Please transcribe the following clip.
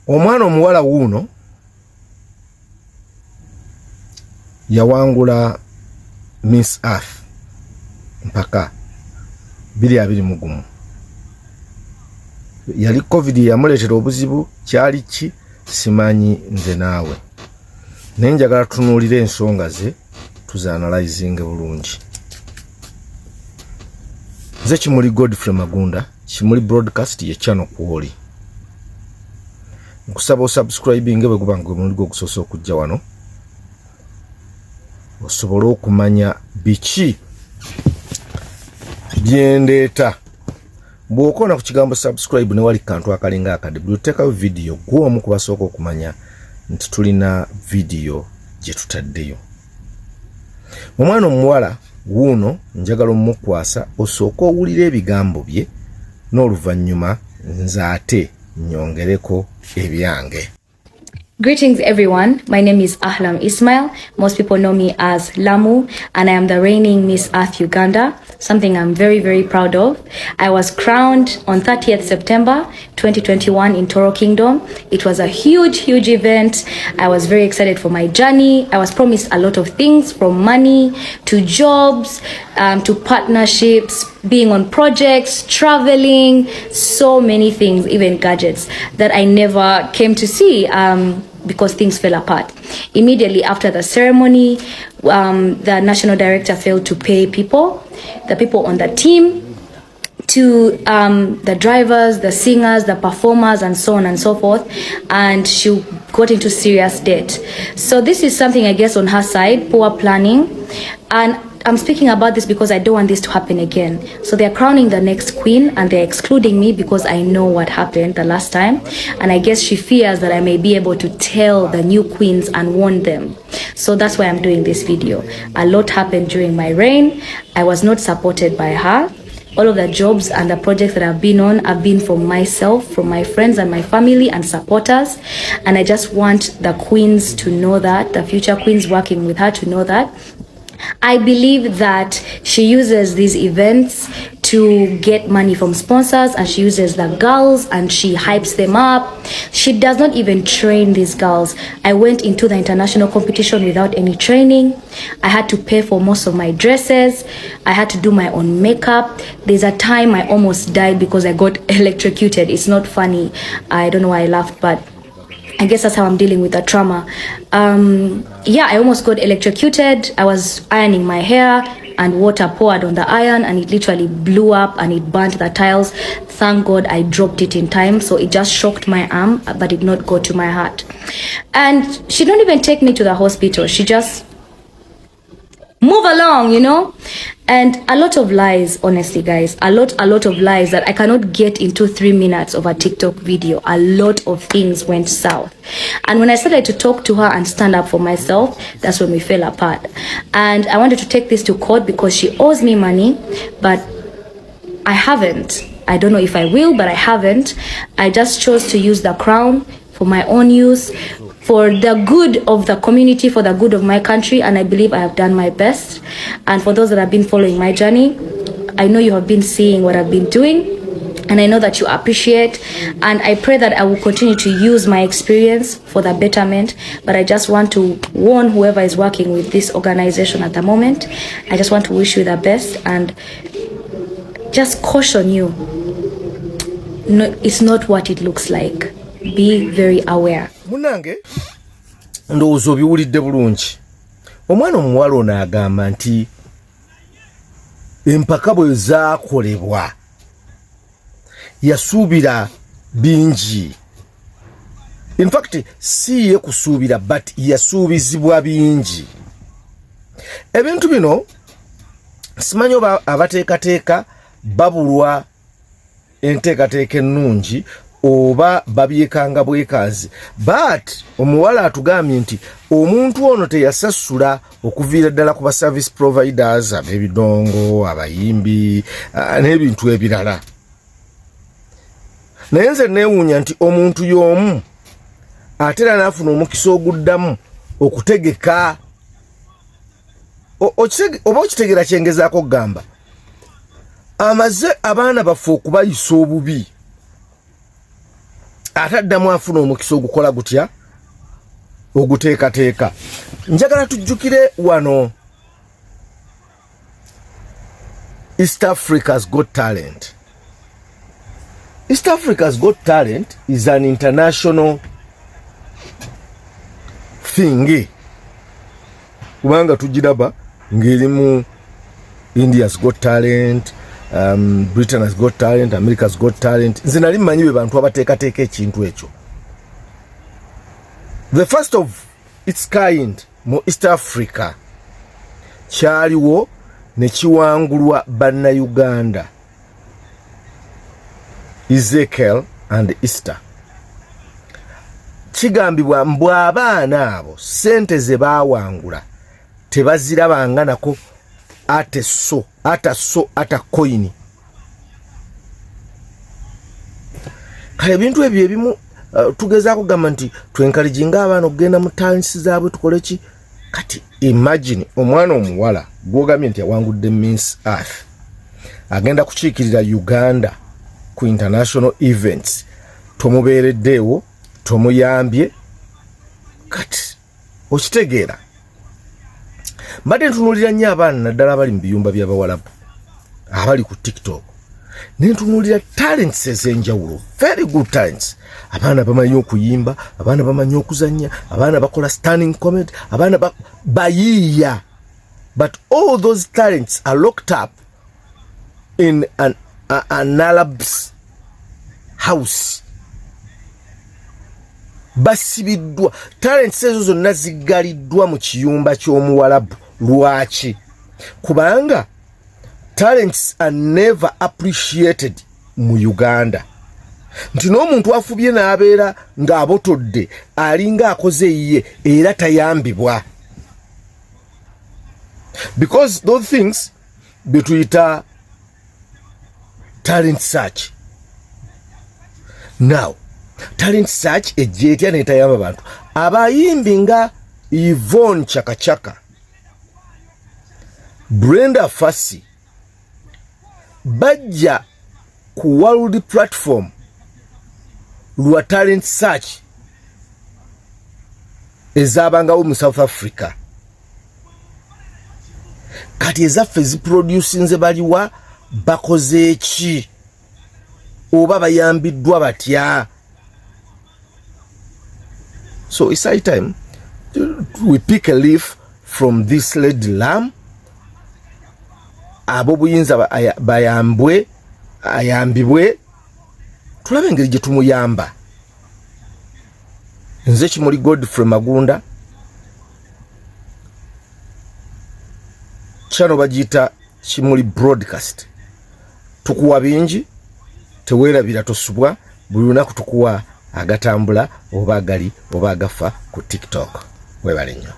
omwana omuwala wuno yawangula Miss Earth mpaka 2021. Yali COVID yamuletera obuzibu kyali ki simanyi nze naawe. Naye njagala tunuulire ensonga ze tuzaanalizinge bulungi. Nze Kimuli Godfrey Magunda, Kimuli Broadcast ye channel kwoli. Nkusaba osubscribinge bwe guba ng'omuli gw'okusoose okujja wano. Osobola okumanya biki byendeeta. Bw'okoona ku kigambo subscribe ne wali kantu akalinga akadde bw'oteekayo video gw'omu ku basooka okumanya nti tulina video gye tutaddeyo. Omwana omuwala wuuno njagala omukwasa osooka owulira ebigambo bye n'oluvannyuma nze ate nyongereko ebyange. Greetings everyone, my name is Ahlam Ismail. Most people know me as Lamu, and I am the reigning Miss Earth Uganda, something I'm very, very proud of. I was crowned on 30th September 2021 in Toro Kingdom. It was a huge, huge event. I was very excited for my journey. I was promised a lot of things, from money to jobs, to partnerships, being on projects, traveling, so many things, even gadgets that I never came to see because things fell apart. Immediately after the ceremony, the national director failed to pay the people on the team, to the drivers, the singers, the performers, and so on and so forth, and she got into serious debt. So this is something, I guess, on her side, poor planning. And I'm speaking about this because I don't want this to happen again. So they're crowning the next queen and they're excluding me because I know what happened the last time. And I guess she fears that I may be able to tell the new queens and warn them. So that's why I'm doing this video. A lot happened during my reign. I was not supported by her. All of the jobs and the projects that I've been on have been from myself, from my friends and my family and supporters. And I just want the queens to know that, the future queens working with her to know that. I believe that she uses these events to get money from sponsors, and she uses the girls and she hypes them up. She does not even train these girls. I went into the international competition without any training. I had to pay for most of my dresses. I had to do my own makeup. There's a time I almost died because I got electrocuted. It's not funny. I don't know why I laughed, but I guess that's how I'm dealing with the trauma. Yeah, I almost got electrocuted. I was ironing my hair and water poured on the iron and it literally blew up and it burnt the tiles. Thank God I dropped it in time, so it just shocked my arm but did not go to my heart. And she don't even take me to the hospital. She just move along, you know. And a lot of lies, honestly guys, a lot of lies that I cannot get into 3 minutes of a TikTok video. A lot of things went south, and when I started to talk to her and stand up for myself, that's when we fell apart. And I wanted to take this to court because she owes me money, but I haven't. I don't know if I will, but I haven't. I just chose to use the crown for my own use, for the good of the community, for the good of my country, and I believe I have done my best. And for those that have been following my journey, I know you have been seeing what I've been doing, and I know that you appreciate, and I pray that I will continue to use my experience for the betterment. But I just want to warn whoever is working with this organization at the moment, I just want to wish you the best and just caution you. No, it's not what it looks like. Be very aware. Munange ndowooza obiwulidde bulungi. Omwana omuwala ono agamba nti empaka bwe zaakolebwa yasuubira bingi. In fact, si ye kusuubira but yasuubizibwa bingi. Ebintu bino simanyi oba abateekateeka babulwa enteekateeka ennungi oba babyekanga bwekazi. But omuwala atugambye nti omuntu ono teyasasula okuviira ddala ku ba service providers, ab'ebidongo, abayimbi n'ebintu ebirala. Naye nze neewuunya nti omuntu y'omu ate era n'afuna omukisa oguddamu okutegeka. Oba okitegeera kyengezaako okugamba, amaze abaana baffe okubayisa obubi. ataddamu afuna omukisa ogukola gutya oguteekateeka. Njagala tujjukire wano East Africa's Got Talent. East Africa's Got Talent is an international thing. Kubanga tujiraba ngerimu India's Got Talent, Britain has got talent, America's got talent. Nze nali mmanyi be bantu abateekateeka ekintu ekyo. The first of its kind mu East Africa kyaliwo ne kiwangulwa Bannayuganda Ezekiel and Easter. Kigambibwa mbu abaana abo sente ze baawangula tebazirabanga nako ata coin. Kale bintu ebyo ebimu tugezaako gamba nti twenkalijinga abaana okugenda mu talents zaabwe tukole ki. Kati imagine omwana omuwala gwogambye nti awangudde Miss Earth agenda kukiikirira Uganda ku international events, tomubeereddeewo, tomuyambye. Kati okitegeera mbadde ntunuulira nnyo abaana naddala abali mu biyumba by'abawalabu abali ku TikTok, nentunuulira talents ez'enjawulo, very good talents. Abaana bamanyi okuyimba, abaana bamanyi okuzannya, abaana bakola standing comedy, abaana bayiiya. But all those talents are locked up in an Arab's house. Basibiddwa. Talents ezo zonna ziggaliddwa mu kiyumba ky'omuwalabu. Lwaki? Kubanga talents are never appreciated mu Uganda. Nti n'omuntu afubye n'abeera ng'abotodde alinga akoze ye era tayambibwa. Because those things betuyita talent search. Now, talent search ejjetya netayamba bantu. Abayimbi nga Yvonne Chakachaka, Brenda Fassi bajja ku world platform lwa talent search ezabangawo mu South Africa. Kati ezaffe ziproducinze baliwa bakoze eki oba bayambiddwa batya? So it's high time we pick a leaf from this lady lamb. Abo buyinza bayambwe, ayambibwe, tulabe engeri gye tumuyamba. Nze Kimuli Godfrey Magunda, channel bagiyita Kimuli Broadcast. Tukuwa bingi, teweerabira tosubwa, buli lunaku tukuwa agatambula oba agali oba agafa ku TikTok. Webale nnyo.